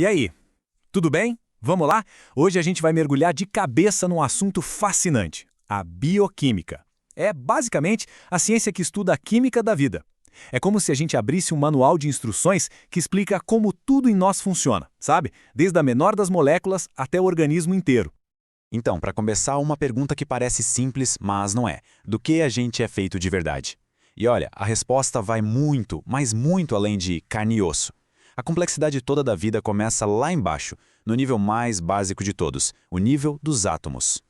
E aí, tudo bem? Vamos lá? Hoje a gente vai mergulhar de cabeça num assunto fascinante, a bioquímica. É basicamente a ciência que estuda a química da vida. É como se a gente abrisse um manual de instruções que explica como tudo em nós funciona, sabe? Desde a menor das moléculas até o organismo inteiro. Então, para começar, uma pergunta que parece simples, mas não é. Do que a gente é feito de verdade? E olha, a resposta vai muito, mas muito além de carne e osso. A complexidade toda da vida começa lá embaixo, no nível mais básico de todos, o nível dos átomos.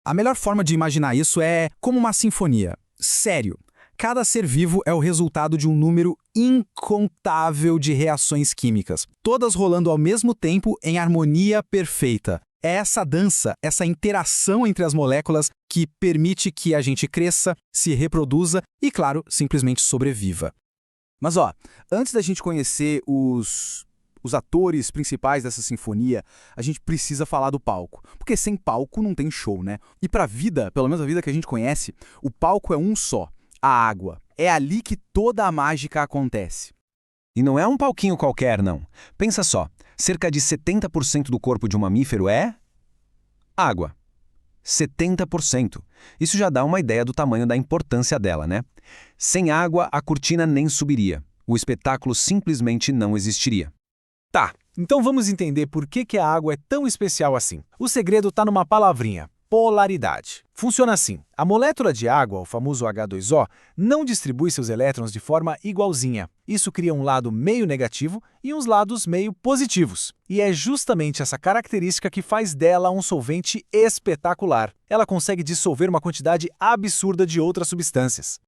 A melhor forma de imaginar isso é como uma sinfonia. Sério, cada ser vivo é o resultado de um número incontável de reações químicas, todas rolando ao mesmo tempo em harmonia perfeita. É essa dança, essa interação entre as moléculas que permite que a gente cresça, se reproduza e, claro, simplesmente sobreviva. Mas antes da gente conhecer os atores principais dessa sinfonia, a gente precisa falar do palco. Porque sem palco não tem show, né? E pra vida, pelo menos a vida que a gente conhece, o palco é um só, a água. É ali que toda a mágica acontece. E não é um palquinho qualquer, não. Pensa só, cerca de 70% do corpo de um mamífero é água. 70%. Isso já dá uma ideia do tamanho da importância dela, né? Sem água, a cortina nem subiria. O espetáculo simplesmente não existiria. Tá, então vamos entender por que a água é tão especial assim. O segredo está numa palavrinha: polaridade. Funciona assim: a molécula de água, o famoso H2O, não distribui seus elétrons de forma igualzinha. Isso cria um lado meio negativo e uns lados meio positivos. E é justamente essa característica que faz dela um solvente espetacular. Ela consegue dissolver uma quantidade absurda de outras substâncias.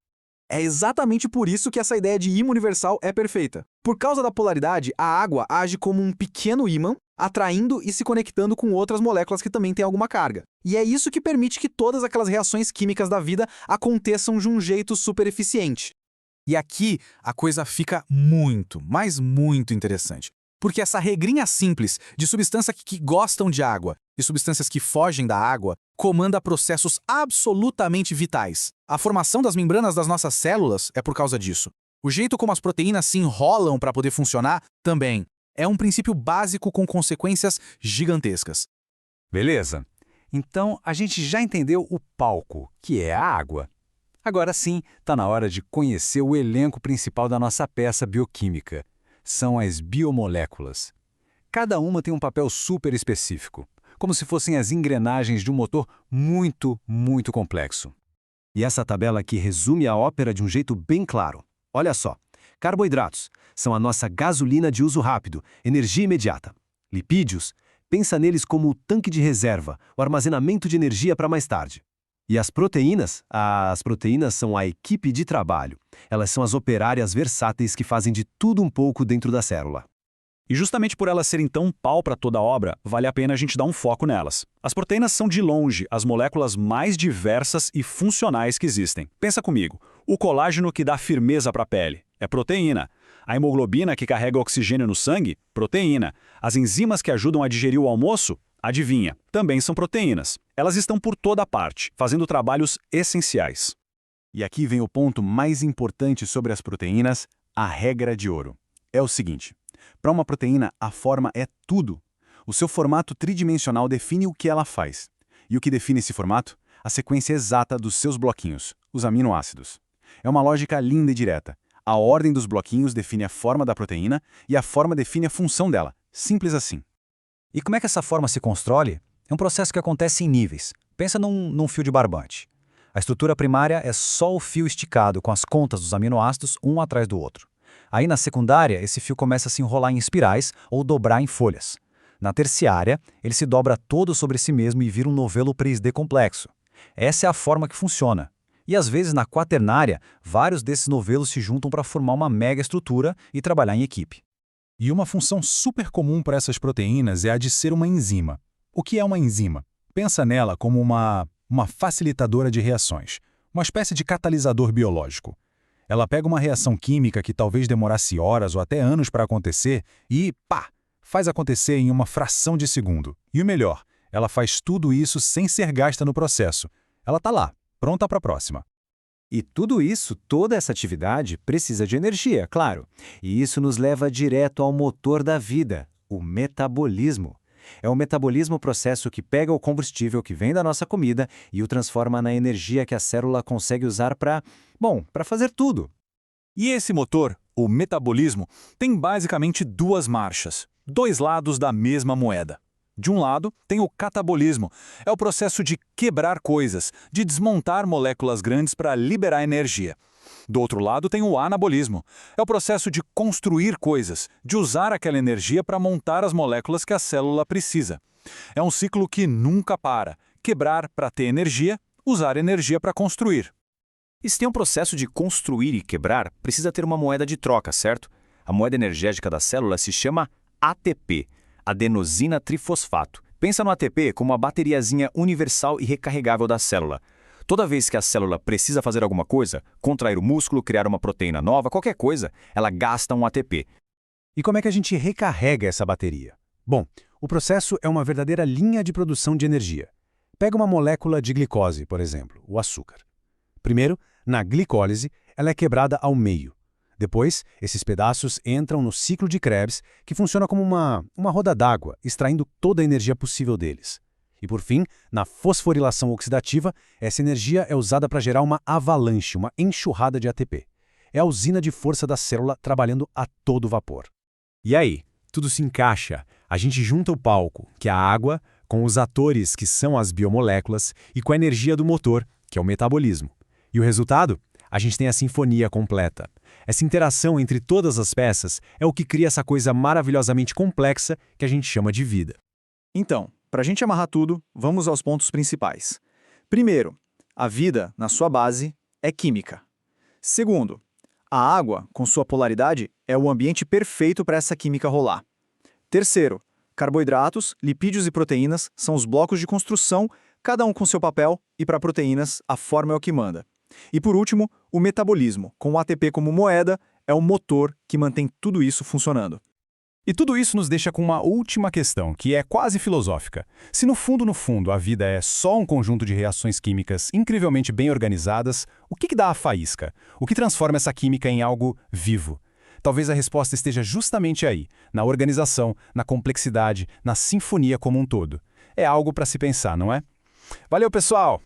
É exatamente por isso que essa ideia de ímã universal é perfeita. Por causa da polaridade, a água age como um pequeno ímã, atraindo e se conectando com outras moléculas que também têm alguma carga. E é isso que permite que todas aquelas reações químicas da vida aconteçam de um jeito super eficiente. E aqui a coisa fica muito, mas muito interessante. Porque essa regrinha simples de substâncias que gostam de água e substâncias que fogem da água comanda processos absolutamente vitais. A formação das membranas das nossas células é por causa disso. O jeito como as proteínas se enrolam para poder funcionar também. É um princípio básico com consequências gigantescas. Beleza. Então a gente já entendeu o palco, que é a água. Agora sim, está na hora de conhecer o elenco principal da nossa peça bioquímica. São as biomoléculas. Cada uma tem um papel super específico, como se fossem as engrenagens de um motor muito, muito complexo. E essa tabela aqui resume a ópera de um jeito bem claro. Olha só, carboidratos são a nossa gasolina de uso rápido, energia imediata. Lipídios, pensa neles como o tanque de reserva, o armazenamento de energia para mais tarde. E as proteínas? As proteínas são a equipe de trabalho. Elas são as operárias versáteis que fazem de tudo um pouco dentro da célula. E justamente por elas serem tão pau para toda a obra, vale a pena a gente dar um foco nelas. As proteínas são de longe as moléculas mais diversas e funcionais que existem. Pensa comigo, o colágeno que dá firmeza para a pele é proteína. A hemoglobina que carrega oxigênio no sangue, proteína. As enzimas que ajudam a digerir o almoço, adivinha, também são proteínas. Elas estão por toda parte, fazendo trabalhos essenciais. E aqui vem o ponto mais importante sobre as proteínas, a regra de ouro. É o seguinte, para uma proteína, a forma é tudo. O seu formato tridimensional define o que ela faz. E o que define esse formato? A sequência exata dos seus bloquinhos, os aminoácidos. É uma lógica linda e direta. A ordem dos bloquinhos define a forma da proteína e a forma define a função dela. Simples assim. E como é que essa forma se constrói? É um processo que acontece em níveis. Pensa num fio de barbante. A estrutura primária é só o fio esticado com as contas dos aminoácidos um atrás do outro. Aí na secundária, esse fio começa a se enrolar em espirais ou dobrar em folhas. Na terciária, ele se dobra todo sobre si mesmo e vira um novelo 3D complexo. Essa é a forma que funciona. E às vezes na quaternária, vários desses novelos se juntam para formar uma mega estrutura e trabalhar em equipe. E uma função super comum para essas proteínas é a de ser uma enzima. O que é uma enzima? Pensa nela como uma facilitadora de reações, uma espécie de catalisador biológico. Ela pega uma reação química que talvez demorasse horas ou até anos para acontecer e, faz acontecer em uma fração de segundo. E o melhor, ela faz tudo isso sem ser gasta no processo. Ela está lá, pronta para a próxima. E tudo isso, toda essa atividade, precisa de energia, claro. E isso nos leva direto ao motor da vida, O metabolismo. É o metabolismo o processo que pega o combustível que vem da nossa comida e o transforma na energia que a célula consegue usar para fazer tudo. E esse motor, o metabolismo, tem basicamente duas marchas, dois lados da mesma moeda. De um lado, tem o catabolismo. É o processo de quebrar coisas, de desmontar moléculas grandes para liberar energia. Do outro lado, tem o anabolismo. É o processo de construir coisas, de usar aquela energia para montar as moléculas que a célula precisa. É um ciclo que nunca para. Quebrar para ter energia, usar energia para construir. E se tem um processo de construir e quebrar, precisa ter uma moeda de troca, certo? A moeda energética da célula se chama ATP, adenosina trifosfato. Pensa no ATP como a bateriazinha universal e recarregável da célula. Toda vez que a célula precisa fazer alguma coisa, contrair o músculo, criar uma proteína nova, qualquer coisa, ela gasta um ATP. E como é que a gente recarrega essa bateria? Bom, o processo é uma verdadeira linha de produção de energia. Pega uma molécula de glicose, por exemplo, o açúcar. Primeiro, na glicólise, ela é quebrada ao meio. Depois, esses pedaços entram no ciclo de Krebs, que funciona como uma roda d'água, extraindo toda a energia possível deles. E por fim, na fosforilação oxidativa, essa energia é usada para gerar uma avalanche, uma enxurrada de ATP. É a usina de força da célula trabalhando a todo vapor. E aí, tudo se encaixa. A gente junta o palco, que é a água, com os atores, que são as biomoléculas, e com a energia do motor, que é o metabolismo. E o resultado? A gente tem a sinfonia completa. Essa interação entre todas as peças é o que cria essa coisa maravilhosamente complexa que a gente chama de vida. Então, para a gente amarrar tudo, vamos aos pontos principais. Primeiro, a vida, na sua base, é química. Segundo, a água, com sua polaridade, é o ambiente perfeito para essa química rolar. Terceiro, carboidratos, lipídios e proteínas são os blocos de construção, cada um com seu papel, e para proteínas, a forma é o que manda. E por último, o metabolismo, com o ATP como moeda, é o motor que mantém tudo isso funcionando. E tudo isso nos deixa com uma última questão, que é quase filosófica. Se no fundo, a vida é só um conjunto de reações químicas incrivelmente bem organizadas, o que dá a faísca? O que transforma essa química em algo vivo? Talvez a resposta esteja justamente aí, na organização, na complexidade, na sinfonia como um todo. É algo para se pensar, não é? Valeu, pessoal!